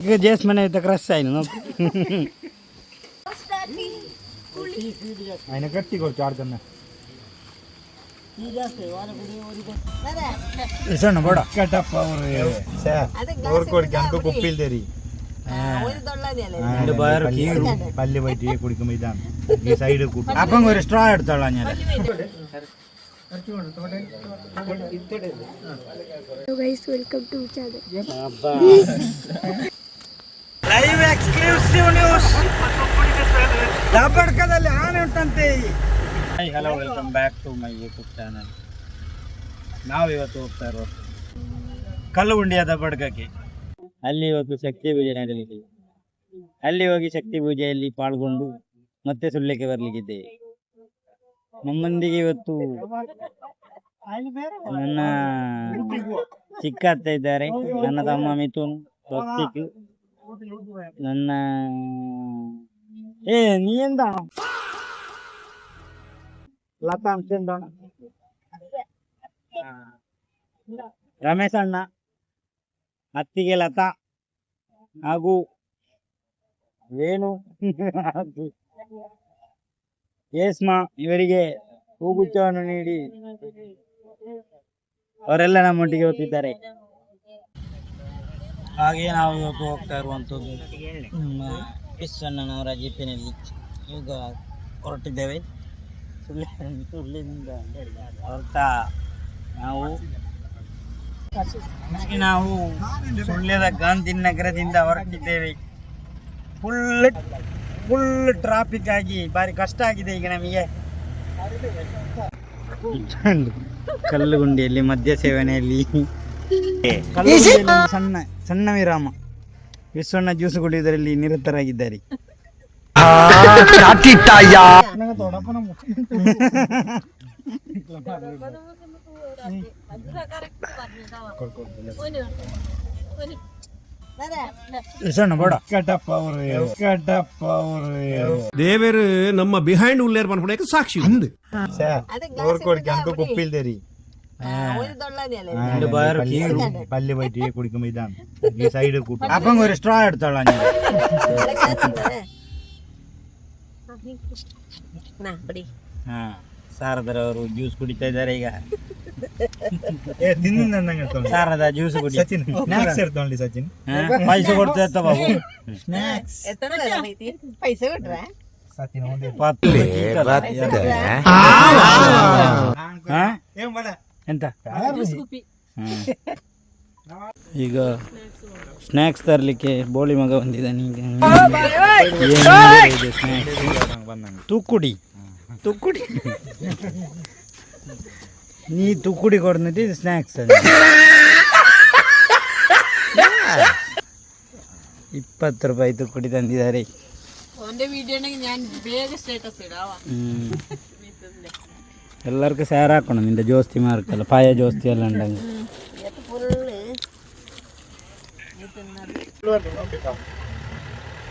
जेस मैंने तक रस्सा है ना आइना कट्टी को चार करना ऐसा ना बड़ा कटप्पा और कोड क्या उनको कुप्पील दे रही बाहर की पल्ले बैठी है कुड़ी कमी दाम ये साइड को अपन को स्ट्रॉ എടുത്തോളാ ഞാൻ So guys, welcome to channel. Live exclusive news ದಬ್ಬಡ್ಕದಲ್ಲಿ ಆನೆ ಉಂಟಂತೆ. Hi hello welcome back to my YouTube channel. ನಾವು ಇವತ್ತು ಹೋಗ್ತಾ ಇರೋದು ಕಲ್ಲುಗುಂಡಿಯ ದಬ್ಬಡ್ಕಕ್ಕೆ. ಅಲ್ಲಿ ಇವತ್ತು ಶಕ್ತಿ ಪೂಜೆ ನಡೆಯಲಿದೆ. ಅಲ್ಲಿ ಹೋಗಿ ಶಕ್ತಿ ಪೂಜೆಯಲ್ಲಿ ಪಾಲ್ಗೊಂಡು ಮತ್ತೆ ಸುಳ್ಯಕ್ಕೆ ಬರ್ಲಿಕ್ಕಿದ್ದೇವೆ. ನಮ್ಮೊಂದಿಗೆ ಇವತ್ತು ನನ್ನ ಚಿಕ್ಕ ಅತ್ತೆ ಇದ್ದಾರೆ, ನನ್ನ ತಮ್ಮ ಮಿಥುನ್, ಭಕ್ತಿಕ್, ನನ್ನ ನೀ ಎಂದ ಲತಾ ಅಂತ ರಮೇಶ್ ಅಣ್ಣ, ಅತ್ತಿಗೆ ಲತಾ ಹಾಗೂ ವೇಣು ಯೇಸ್ಮಾ ಇವರಿಗೆ ಹೂಗುಚ್ಛವನ್ನು ನೀಡಿ ಅವರೆಲ್ಲ ನಮ್ಮೊಟ್ಟಿಗೆ ಹೋಗ್ತಿದ್ದಾರೆ. ಹಾಗೆ ನಾವು ಇವತ್ತು ಹೋಗ್ತಾ ಇರುವಂಥದ್ದು ಅಣ್ಣನವರ ಜೀಪಿನಲ್ಲಿ ಈಗ ಹೊರಟಿದ್ದೇವೆ. ಸುಳ್ಳಿಂದ ಹೊರಟ ನಾವು ಸುಳ್ಯದ ಗಾಂಧಿನಗರದಿಂದ ಹೊರಟಿದ್ದೇವೆ. ಫುಲ್ ಟ್ರಾಫಿಕ್ ಆಗಿ ಭಾರಿ ಕಷ್ಟ ಆಗಿದೆ ಈಗ ನಮಗೆ. ಕಲ್ಲುಗುಂಡಿಯಲ್ಲಿ ಮದ್ಯ ಸೇವನೆಯಲ್ಲಿ ಸಣ್ಣ ಸಣ್ಣ ವಿರಾಮ. ವಿಶ್ವಣ್ಣ ಜ್ಯೂಸ್ ಕುಡಿಯುವುದರಲ್ಲಿ ನಿರತರಾಗಿದ್ದಾರೆ. ದೇವರು ನಮ್ಮ ಬಿಹೈಂಡ್ ಉಲ್ಲೇರ್ ಪನ್ಪಡಕ್ಕೆ ಸಾಕ್ಷಿ ಅಂದ್ ಕುಪ್ಪಿಲ್ದೇರಿ പല്ല് പറ്റി കുടിക്കുമ്പോ ഇതാണ് ഈ സൈഡ് കൂട്ടും. അപ്പം ഒരു സ്ട്രോ എടുത്തോളാം ഞാൻ. ಶಾರದರ ಅವರು ಜ್ಯೂಸ್ ಕುಡಿತಾ ಇದ್ದಾರೆ ಈಗ. ಶಾರದ ಜ್ಯೂಸ್ ಕುಡಿ. ಸಚಿನ್ ಇರ್ತೊಳ್ಳಿ ಸಚಿನ್ ಪೈಸೆ ಕೊಡ್ತಾ ಇರ್ತ ಬಾಬು. ಪೈಸೆ ಕೊಟ್ರ ಸಚಿನ್ ಎಂತ ಈಗ ಸ್ನ್ಯಾಕ್ಸ್ ತರಲಿಕ್ಕೆ ಬೋಳಿ ಮಗ ಬಂದಿದ್ದಾನೆ. ಈಗ ತುಕ್ಕುಡಿ ತುಕ್ಕುಡಿ ನೀ ತುಕ್ಕುಡಿ ಕೊಡ್ತಿ ಸ್ನ್ಯಾಕ್ಸ್ 20 ರೂಪಾಯಿ ತುಕ್ಕುಡಿ ತಂದಿದ್ದಾರೆ. ಎಲ್ಲರಿಗೂ ಶೇರ್ ಹಾಕೋಣ. ನಿಂದ ಜೋಸ್ತಿ ಮಾರ್ಕಲ್ಲ ಪಾಯ ಜೋಸ್ತಿ ಎಲ್ಲ ಉಂಟಂಗೆ.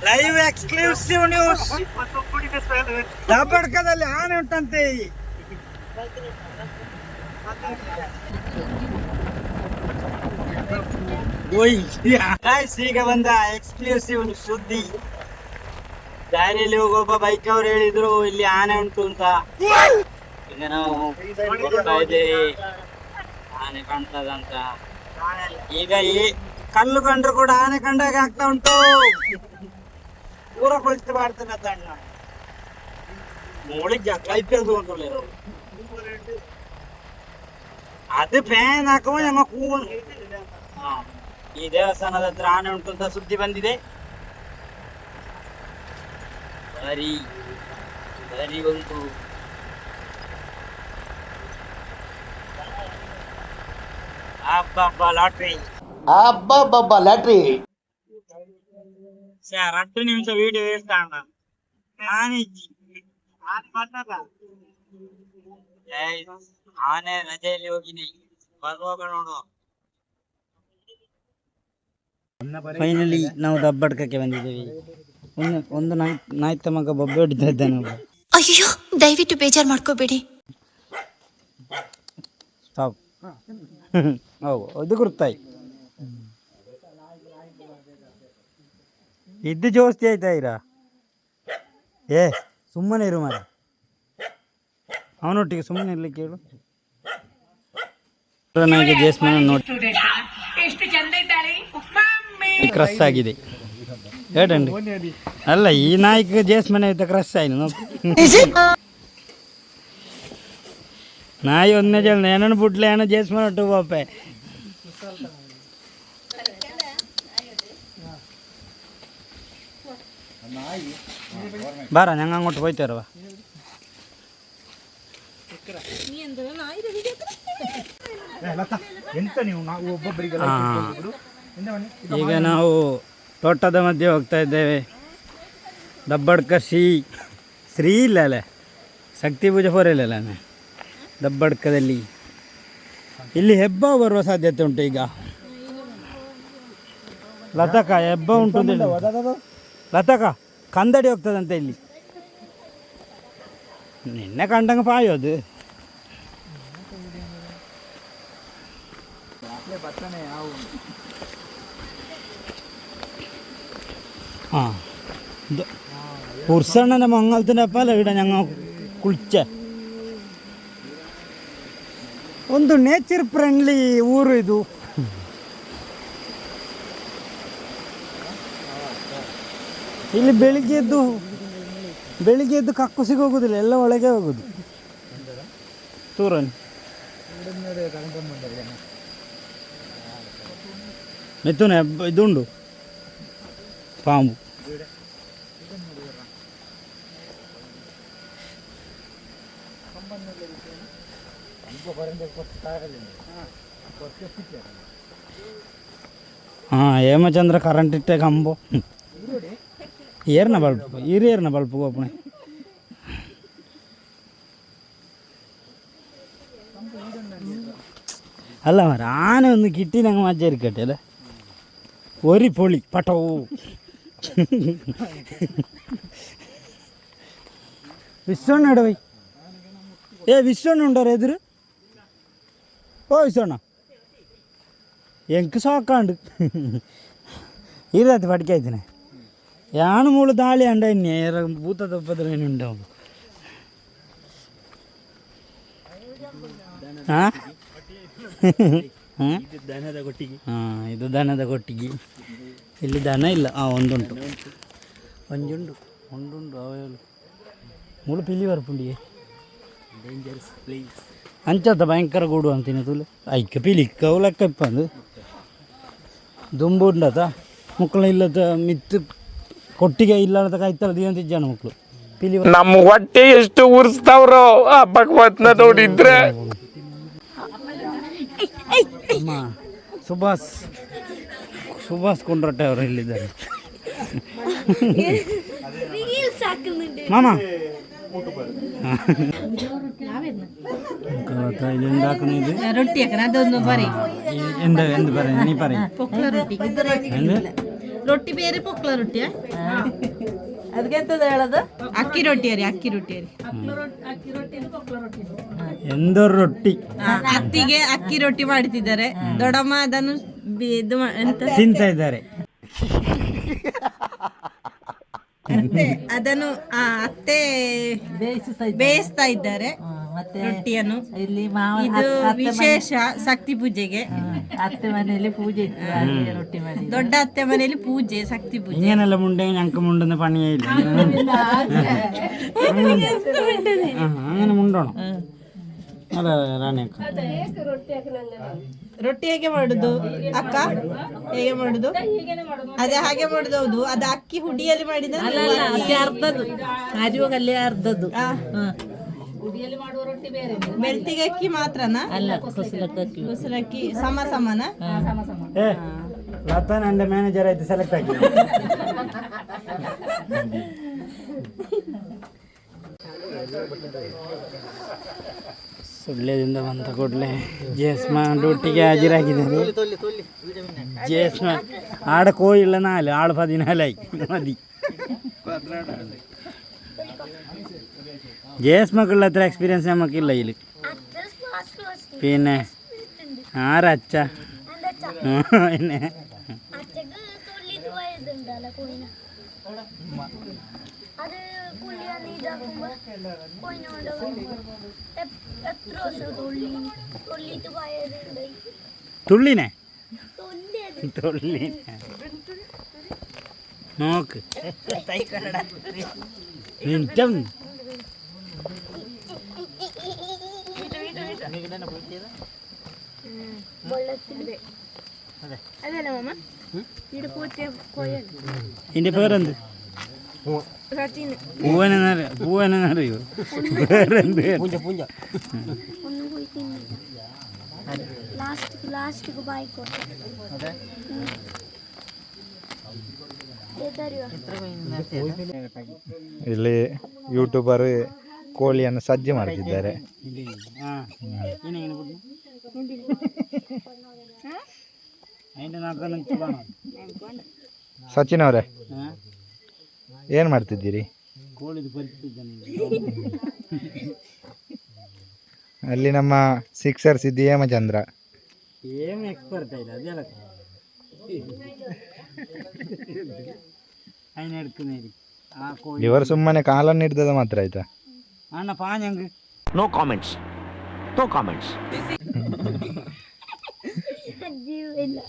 ಲೈವ್ ಎಕ್ಸ್ಕ್ಲೂಸಿವ್ ನ್ಯೂಸ್ ದಬ್ಬಡ್ಕದಲ್ಲಿ ಆನೆ ಉಂಟಂತೆ. ಈಗ ಬಂದ ಎಕ್ಸ್ಕ್ಲೂಸಿವ್ ಸುದ್ದಿ. ದಾರಿಯಲ್ಲಿ ಹೋಗುವ ಬೈಕ್ ಅವ್ರು ಹೇಳಿದ್ರು ಇಲ್ಲಿ ಆನೆ ಉಂಟು ಅಂತ. ಈಗ ನಾವು ಹೋಗ್ತಾ ಇದ್ದೇವೆ, ಆನೆ ಕಾಣ್ತದಂತ. ಈಗ ಈ ಕಲ್ಲು ಕಂಡ್ರು ಕೂಡ ಆನೆ ಕಂಡಾಗ ಆಗ್ತಾ ಉಂಟು. ಪೂರ ಕುಳಿತು ಮಾಡ್ತಾನೆ ತಣ್ಣ ಮುಳಿಗೆ ಕೈಪೇದು ಅದು ಫ್ಯಾನ್ ಹಾಕುವ ನಮ್ಮ ಕೂವನು. ಈ ದೇವಸ್ಥಾನದ ಹತ್ರ ಆನೆ ಉಂಟು ಅಂತ ಸುದ್ದಿ ಬಂದಿದೆ. ಬರೀ ಒಂದು ಲಾಟ್ರಿ ಸರ್ 10 ನಿಮಿಷ ವಿಡಿಯೋ ವೇಸ್ಟ್ ಆಗ ಆನೆ ರಜೆಯಲ್ಲಿ ಹೋಗಿನಿ ಬರುವಾಗ ನೋಡುವ. ಫೈನಲಿ ನಾವು ದಬ್ಬಡ್ಕಕ್ಕೆ ಬಂದಿದ್ದೇವೆ. ಒಂದು ನಾಯ್ತ ಮಗ ಬೊಬ್ಬೆ ಹೊಡಿತಾ ಇದ್ದಾನೆ. ಅಯ್ಯೋ ದಯವಿಟ್ಟು ಬೇಜಾರು ಮಾಡ್ಕೋಬೇಡಿ. ಹೌದು ಇದು ಗುರುತಾಯಿ. ಇದ್ದು ಜೋಸ್ತಿ ಆಯ್ತಾ ಇರ ಏ ಸುಮ್ಮನೆ ಇರು ಮಾರ ಅವನೊಟ್ಟಿಗೆ ಸುಮ್ಮನೆ ಇರ್ಲಿಕ್ಕೆ ಹೇಳು ಜೇಸ್ಮನ್ ನೋಡಿ ಕ್ರಸ್ ಆಗಿದೆ ಹೇಳಂడి ಅಲ್ಲ ಈ ನಾಯಿಗೆ ಜೇಸ್ಮನ್ ಆಯ್ತಾ ಕ್ರಸ್ ಆಯ್ತು ನಾಯಿ ಒಂದೇ ಜನ ಏನನ್ನು ಬಿಟ್ಲೆ ಏನೋ ಜೇಸ್ಮನ್ ಒಟ್ಟು ಬಾಪೆ ಬಾರ ഞങ്ങൾ അങ്ങോട്ട് പോയിട്ട് വരവാ ಈಗ ನಾವು ತೋಟದ ಮಧ್ಯೆ ಹೋಗ್ತಾ ಇದ್ದೇವೆ. ದಬ್ಬಡ್ಕ ಶ್ರೀ ಇಲ್ಲ ಅಲ್ಲ, ಶಕ್ತಿ ಪೂಜೆ ಹೊರಲಿಲ್ಲ ದಬ್ಬಡ್ಕದಲ್ಲಿ. ಇಲ್ಲಿ ಹೆಬ್ಬ ಬರುವ ಸಾಧ್ಯತೆ ಉಂಟು. ಈಗ ಲತಕ ಹೆಬ್ಬ ಉಂಟು, ಲತಕ ಕಂದಡಿ ಹೋಗ್ತದಂತೆ ಇಲ್ಲಿ. ನಿನ್ನೆ ಕಂಡಂಗೆ ಪಾಯೋದು. ಹಾಂ ഉർസണ്ണൻ്റെ മംഗളത്തിൻ്റെ അപ്പല്ല ഇവിടെ ഞങ്ങൾ കുളിച്ച ಒಂದು ನೇಚರ್ ಫ್ರೆಂಡ್ಲಿ ಊರು ಇದು. ಇಲ್ಲಿ ಬೆಳಿಗ್ಗೆ ಎದ್ದು ಕಕ್ಕುಸಿಗೆ ಹೋಗೋದಿಲ್ಲ, ಎಲ್ಲ ಒಳಗೆ ಹೋಗೋದು. ತೂರನ್ ಮೆತ್ತುನೆ ಇದುಂಡು ಪಾಂಬು. ಹಾಂ ಹೇಮಚಂದ್ರ ಕರೆಂಟ್ ಇಟ್ಟೆ ಕಂಬು ಏರ್ನ ಬಲ್ಪ್ ಏರ್ನ ಬಲ್ಪ್ ಗೋಪಣೆ. ಅಲ್ಲ ಮರ ಆನೆ ಒಂದು ಕಿಟ್ಟಿ ನಂಗೆ ಮಜ್ಜ ಇರ್ಕಟ್ಟೆ ಅಲ್ಲ, ಒರಿ ಪೊಳಿ ಪಟೋ ವಿಶ್ವಣ್ಣ ಬೈ ವಿಶ್ವಣ್ಣ ಉಂಡವ್ರ ಎದುರು. ಓ ವಿಶ್ವಣ್ಣ ಎಂಕ್ ಸಾಕಾಂಡು ಇರತ್ತೆ ಪಡ್ಕಾಯ್ತಾನೆ. ಯಾನು ಮೂಳು ದಾಳಿ ಅಂಡ ಇನ್ನೇ ಭೂತ ತಪ್ಪದ್ರ ಏನುಂಡ ಹಾಂ ದನದ ಕೊಟ್ಟಿಗೆ. ಹಾಂ ಇದು ದನದ ಕೊಟ್ಟಿಗೆ. ಇಲ್ಲಿ ದನ ಇಲ್ಲ. ಒಂದುಂಟು ಒಂದುಂಟು ಅವೆಲ್ಲ ಮೂಳು ಪಿಲಿ ಬರ್ಪುಂಡಿಗೆ ಡೇಂಜರಸ್ ಪ್ಲೇಸ್ ಅಂಚತ್ತ ಭಯಂಕರ ಗೂಡು ಅಂತೀನಿ ತುಳು ಐಕ ಪಿಲಿಕ್ಕ ಅವಲಕ್ಕ ಇಪ್ಪಂದು ದುಂಬು ಉಂಡತ ಮಕ್ಕಳು ಇಲ್ಲದ ಮಿತ್ತು ಕೊಟ್ಟಿಗೆ ಇಲ್ಲದ ಕಾಯ್ತಲ್ಲ ದಿವಂತಿಜ್ಜನ ಮಕ್ಕಳು ಪಿಲಿ ನಮ್ಮ ಹೊಟ್ಟೆ ಎಷ್ಟು ಉರ್ಸ್ತಾವ್ರೋ ಆ ಭಗವತ್ನ ನೋಡಿದ್ರೆ. ಅಮ್ಮ ಸುಭಾಷ್ ಕೊಂಡ್ರಟ್ಟೆ ಅವರು ಇಲ್ಲಿದ್ದಾರೆ. ಮಾಮ ರೊಟ್ಟಿ ಅದೊಂದು ಬರಿ ಎಂದು ಬರ ನೀ ಬರ ಪೊಕ್ಲ ರೊಟ್ಟಿ ರೊಟ್ಟಿ ಬೇರೆ ಪೊಕ್ಲ ರೊಟ್ಟಿಯ ಅದಕ್ಕೆಂತದ ಹೇಳೋದು ಅಕ್ಕಿ ರೊಟ್ಟಿ ಅರಿ ಅಕ್ಕಿ ರೊಟ್ಟಿ ಎಂದೋರ್ ರೊಟ್ಟಿ ಅತ್ತಿಗೆ ಅಕ್ಕಿ ರೊಟ್ಟಿ ಮಾಡ್ತಿದ್ದಾರೆ. ದೊಡ್ಡಮ್ಮ ಅದನ್ನು ಇದು ಎಂತ ತಿಂತಾ ಇದ್ದಾರೆ. ಅದನ್ನು ಅತ್ತೆ ಬೇಯಿಸ್ತಾ ಇದ್ದಾರೆ ರೊಟ್ಟಿಯನ್ನು. ಇದು ವಿಶೇಷ ಶಕ್ತಿ ಪೂಜೆಗೆ. ಅತ್ತೆ ಮನೆಯಲ್ಲಿ ಪೂಜೆ ಇತ್ತು, ರೊಟ್ಟಿ ಮಾಡಿ. ದೊಡ್ಡ ಅತ್ತೆ ಮನೆಯಲ್ಲಿ ಪೂಜೆ ಶಕ್ತಿ ಪೂಜೆ. ಏನೆಲ್ಲ ಮುಂಡೆ ಅಂಕ ಮುಂಡನ ಪಣಿಯೇ ಇಲ್ಲ അങ്ങനെ ಮುಂಡೋಣ. ಅಲ್ಲ ರಾಣಿ ಅಕ್ಕ ರೊಟ್ಟಿ ಹೇಗೆ ಮಾಡುದು ಅಕ್ಕ? ಹೇಗೆ ಮಾಡುದು? ಅದೇ ಹಾಗೆ ಮಾಡುದು. ಹೌದು, ಅದು ಅಕ್ಕಿ ಹುಡಿಯಲ್ಲಿ ಮಾಡಿದ ಅರ್ಧದ್ದು ಅರಿವಾಗಲ್ಲಿ ಅರ್ಧದ್ದು. ಬೆಳ್ತಿಗೆ ಅಕ್ಕಿ ಮಾತ್ರನಾ? ಅಲ್ಲ, ಕುಸಲಕ್ಕಿ. ಕುಸಲಕ್ಕಿ ಸಮನ. ಲತಾ ನನ್ನ ಮ್ಯಾನೇಜರ್ ಆಯ್ತು ಸೆಲೆಕ್ಟ್ ಆಗಿ. ಸುಳ್ಳ್ಯದಿಂದ ಬಂದ ಕೂಡಲೇ ಜೇಸ್ಮಾ ಡ್ಯೂಟಿಗೆ ಹಾಜರಾಗಿದ್ದಾರೆ. ജേസ്മ ആടെ കോയില്ല 4 ആള് 14 മതി. ജേസ്മക്കുള്ള അത്ര എക്സ്പീരിയൻസ് നമുക്കില്ല ഇതിൽ. പിന്നെ ആരച്ച പിന്നെ അത് പുള്ളിയാണ് ഇതാക്കുമ്പോ പോയിനോണ്ട് എത്ര ദിവസം തൊള്ളിയിട്ട് പോയത് തുള്ളിനെ നോക്ക് ഇതിന്റെ പേരെന്ത്? പൂവനെന്നറിയോ? വേറെന്ത്? ഒന്നും പോയി ലാസ്റ്റ് പോയിക്കോട്ടെ ಇಲ್ಲಿ ಯೂಟ್ಯೂಬರ್ ಕೋಳಿಯನ್ನು ಸಜ್ಜೆ ಮಾಡ್ತಿದ್ದಾರೆ. ಸಚಿನ್ ಅವರೇ ಏನ್ ಮಾಡ್ತಿದ್ದೀರಿ? ಅಲ್ಲಿ ನಮ್ಮ ಸಿಕ್ಸರ್ ಸಿದ್ದಿ ಹೇಮಚಂದ್ರ ఏం ఎక్స్పర్ట్ అయినా అదే ఆయన ఎడుకునేది ఆ కోడి ಇವರು ಸುಮ್ಮನೆ ಕಾಲನ್ನು ಹಿಡ್ದದ ಮಾತ್ರ ಆಯ್ತಾ? అన్న పాంజంగ్ ನೋ ಕಾಮೆಂಟ್ಸ್, ನೋ ಕಾಮೆಂಟ್ಸ್. ಜೀವಿಲ್ಲ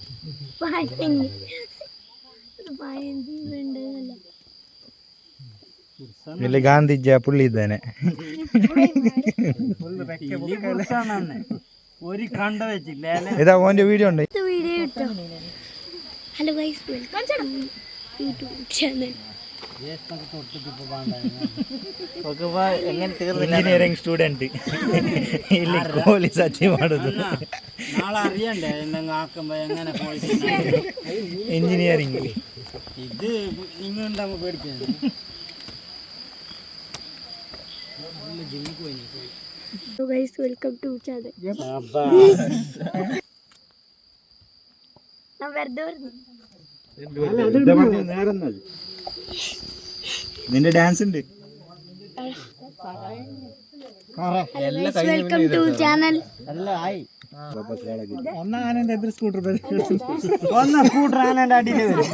ಇಲ್ಲಿ ಗಾಂಧೀಜಿಯ ಪುಳ್ಳಿ ಇದ್ದಾನೆ. ഒരു കണ്ട വെച്ചില്ല ഇതാ ഓന്റെ വീഡിയോ ഉണ്ട്. Hello guys, welcome to YouTube channel. Engineering student ಇಲ್ಲಿ ಕೋಳಿ ಸಜ್ಜೆ ಮಾಡುದು. നാളെ അറിയണ്ടേ എന്തെങ്കിലും ആക്കുമ്പോ എങ്ങനെ കോഴി ಇಂಜಿನಿಯರಿಂಗ್ ഇത് ഇങ്ങുണ്ടാകുമ്പോ പേടിക്കുന്നത്. Hello guys, welcome to channel. ഞാൻ വെറുതെ പറഞ്ഞു. നിന്റെ ഡാൻസ് ഉണ്ട്. Welcome to channel. ഒന്ന് ആനന്റെ എതിർ സ്കൂട്ടർ ഒന്ന് സ്കൂട്ടർ ആനന്റെ അടിയിൽ വരും.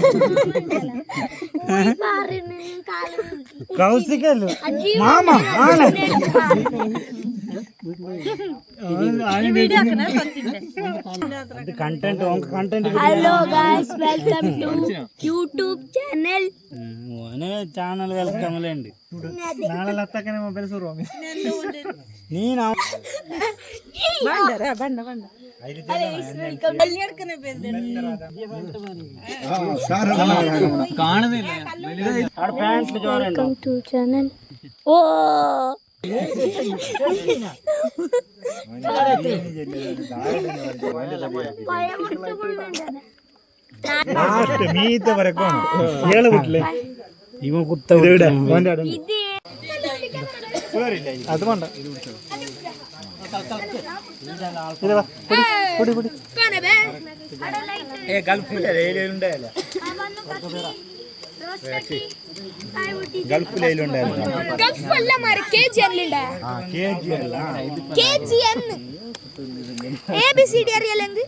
കൗസിക്കല്ലോ മാമ ആന content. Hello guys, welcome to YouTube channel. ഓന് ചാനൽ വെൽക്കമിലുണ്ട്. നാളെ ലത്തക്കനെ മൊബൈൽ സുറോ നീ വെൽക്കം ടു ചാനൽ. ഓ ಮೀತ ಬರಕೋಣ ಹೇಳ್ಬಿಟ್ಲೆ ഇവ കുത്ത അത് വേണ്ട. ഗൾഫിലുണ്ടായില്ല, ഗൾഫിലുണ്ടായിരുന്നു. ഗൾഫല്ല മാറി KGN ABCD അറിയല്ലെങ്കിൽ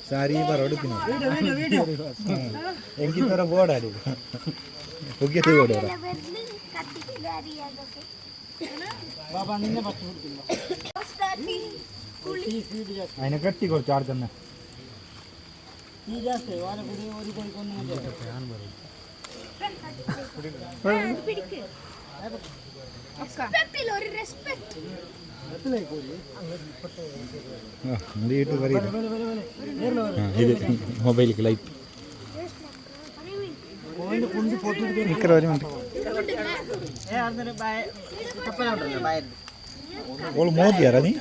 ಸಾರಿ ಬರೋಡು ಎಂಗಿ ತರ ಬೋರ್ಡ್ ಹೋಗಿ ಬೋರ್ಡ್ അതിനെ കെട്ടി കുറച്ച് ആടെ തന്നെ. ഇത് മൊബൈലിക്ക് ലൈറ്റ് ഓള് മോദിയാറാ നീ?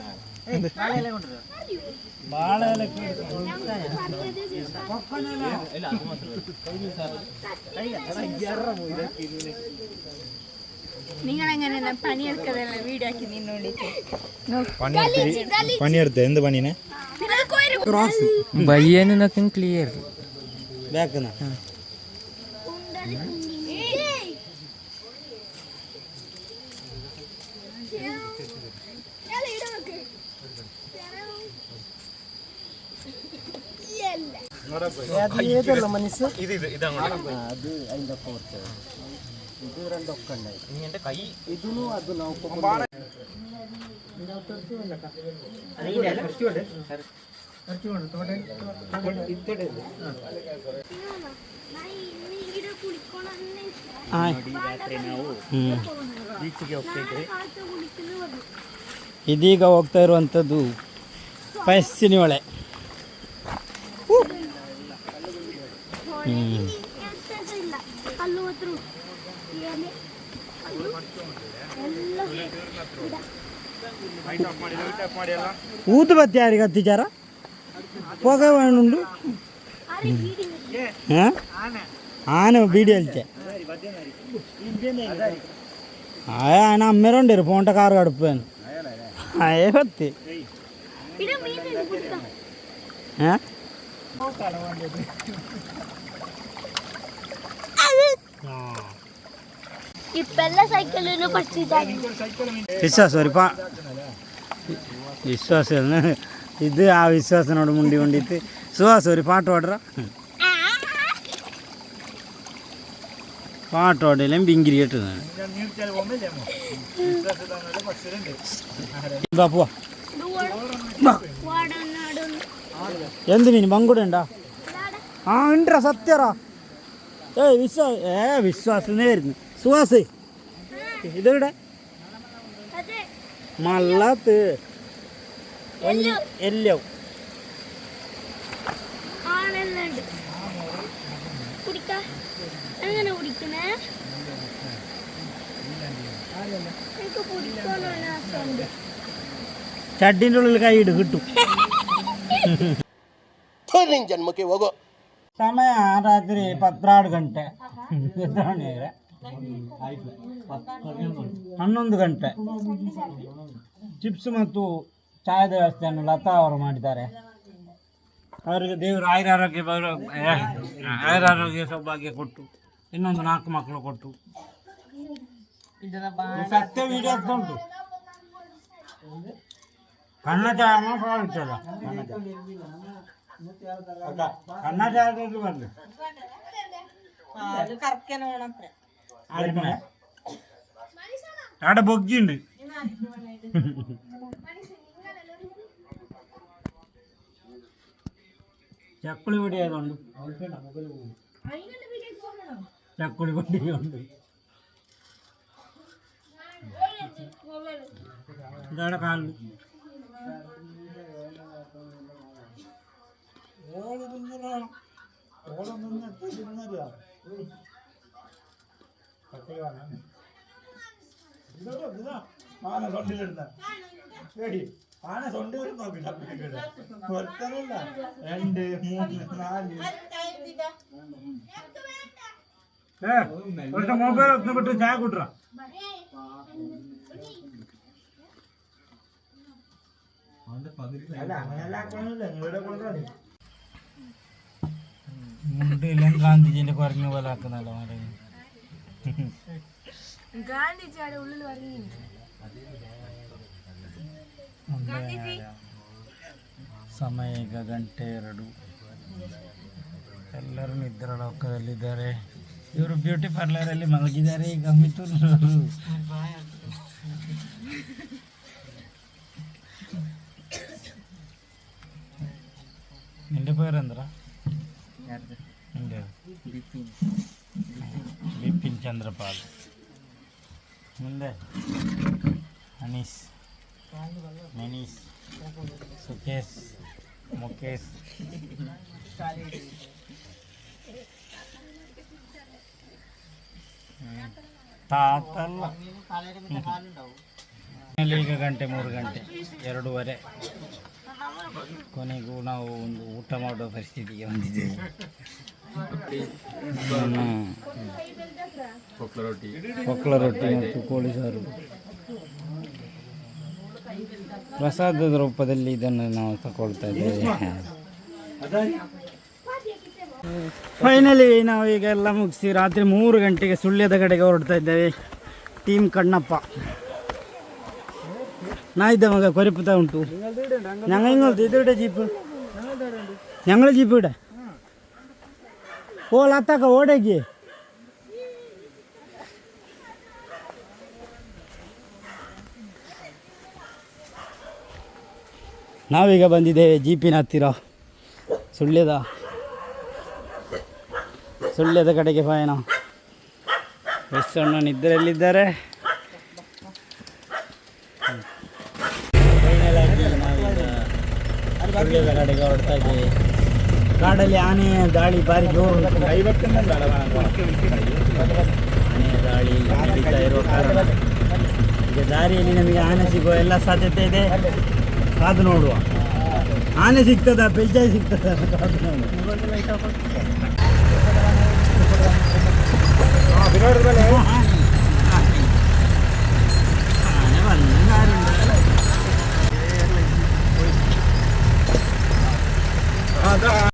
നിങ്ങളെങ്ങനെ പണിയെടുക്കതല്ല വീഡിയോ ആക്കി നിന്നോണ്ടിട്ട് പണിയെടുത്ത എന്ത് പണീനെ? ബയ്യനൊക്കെ ക്ലിയർ ബാക്കുന്ന ಇದೀಗ ಹೋಗ್ತಾ ಇರುವಂಥದ್ದು ಪಯಸ್ಸಿನಿ ಹೊಳೆ. ఊదుబత్తి ಯಾರಿಗೆ ಹತ್ತಿಚಾರ పొగవాణుండు ఆన బీడి వెళ్తే ఆయన అమ్మేరండి పోంట కారు గడిపాను ఏ వత్తి ವಿಶ್ವಾಸ ಇದು ಆ ವಿಶ್ವಾಸ ನೋಡಿ ಮುಂಡಿ ಉಂಡಿತ್ತು ಸುಹಾಸೋರಿ ಪಾಠ ಹೊಡ್ರ ಪಾಠ ಹೊಡಿಲ್ಲ ಬಿಂಗಿರಿ ಇಟ್ಟು ಬಾಪು ಎಂದು ನೀನು ಬಂಗುಡಂಡ ಹಾಂ ಇಂಟ್ರ ಸತ್ಯರ ವಿಶ್ವಾಸನೇ ಇರ್ತೀನಿ ಸುಹಾಸ ഇതെവിടെ മല്ലത്ത് എല്ലോ ചട്ടിൻ്റെ ഉള്ളിൽ കൈയിട്ട് കിട്ടും. ಜನ್ಮಕ್ಕೆ ಹೋಗೋ ಸಮಯ ರಾತ್ರಿ 12 ಗಂಟೆ 11 ಗಂಟೆ. ಚಿಪ್ಸ್ ಮತ್ತು ಚಾಯದ ವ್ಯವಸ್ಥೆಯನ್ನು ಲತಾ ಅವರು ಮಾಡಿದ್ದಾರೆ. ಅವರಿಗೆ ದೇವರು ಆಯುರಾರೋಗ್ಯ ಸೌಭಾಗ್ಯ ಕೊಟ್ಟು ಇನ್ನೊಂದು 4 ಮಕ್ಕಳು ಕೊಟ್ಟು ಸತ್ಯ ವಿಡಿಯೋ ಉಂಟು. ಕಣ್ಣ ಚಾಯ ಮಾತಾಡ್ತಲ್ಲ ಕಣ್ಣ ಚಾಯ ಬರಲಿ ആടെ ബൊഗ്ഗിണ്ട്. ചക്കുളി പൊടി ആയതുകൊണ്ട് ചക്കുളി പൊടിയുണ്ട്. ഇതവിടെ കാലിൽ മൊബൈൽ ഒന്നിട്ട് ചായ കൂട്ടറ മുണ്ടിലും ഗാന്ധിജിന്റെ കുറഞ്ഞ പോലെ ആക്കുന്നല്ലോ ഗാന്ധിജിയുടെ ഉള്ളിൽ പറഞ്ഞിട്ടുണ്ട്. ಸಮಯ ಈಗ 1:02. ಎಲ್ಲರೂ ನಿದ್ರೆ ಲೋಕದಲ್ಲಿದ್ದಾರೆ. ಇವರು ಬ್ಯೂಟಿ ಪಾರ್ಲರಲ್ಲಿ ಮಲಗಿದ್ದಾರೆ. ಈಗ ಮಿಥುನರು ನಿಂಡೆ പേരെന്താ? ಬಿಪಿನ್ ಚಂದ್ರಪಾಲ್. ಮುಂದೆ ಅನೀಸ್, ಮನೀಶ್, ಸುಕೇಶ್, ಮುಕೇಶ್, ತಾತಲ್ಲ. ಈಗ 3 ಗಂಟೆ 2:30 ಕೊನೆಗೂ ನಾವು ಒಂದು ಊಟ ಮಾಡೋ ಪರಿಸ್ಥಿತಿಗೆ ಬಂದಿದ್ದೇವೆ. ಪೊಕ್ಲ ರೊಟ್ಟಿ ಮತ್ತು ಕೋಳಿ ಸಾರು ಪ್ರಸಾದದ ರೂಪದಲ್ಲಿ ಇದನ್ನು ನಾವು ತಗೊಳ್ತಾ ಇದ್ದೇವೆ. ಫೈನಲಿ ನಾವು ಈಗ ಎಲ್ಲ ಮುಗಿಸಿ ರಾತ್ರಿ 3 ಗಂಟೆಗೆ ಸುಳ್ಯದ ಕಡೆಗೆ ಹೊರಡ್ತಾ ಇದ್ದೇವೆ. ಟೀಮ್ ಕಣ್ಣಪ್ಪ ನಾ ಇದ್ದ ಮಗ ಕೊರೆಪುತ್ತ ಉಂಟು ഞങ്ങൾ ഇങ്ങോട്ട് ഇതിവിടെ ജീപ്പ് ഞങ്ങൾ ജീപ്പ് ഇവിടെ ഓ ലത്താക്ക ഓടേക്ക് ನಾವೀಗ ಬಂದಿದ್ದೇವೆ ಜೀಪಿನ ಹತ್ತಿರ ಸುಳ್ಯದ ಕಡೆಗೆ ಪಯಣ ಎಷ್ಟಣ್ಣ ನಿದ್ರೆಯಲ್ಲಿದ್ದಾರೆ. ಸುಳ್ಯದ ಕಡೆಗೆ ಹೊರಡ್ತಾ ಇದ್ದೇವೆ. ಕಾಡಲ್ಲಿ ಆನೆಯ ದಾಳಿ ಭಾರಿ ಜೋರು ಆನೆಯ ದಾಳಿ ನಡೀತಾ ಇರುವ ಕಾರಣ ಈಗ ದಾರಿಯಲ್ಲಿ ನಮಗೆ ಆನೆ ಸಿಗುವ ಎಲ್ಲ ಸಾಧ್ಯತೆ ಇದೆ. ಕಾದು ನೋಡುವ. ಆನೆ ಸಿಗ್ತದ ಪೆಲ್ಚಾಯಿ ಸಿಗ್ತದ ಕಾದು ನೋಡುವ.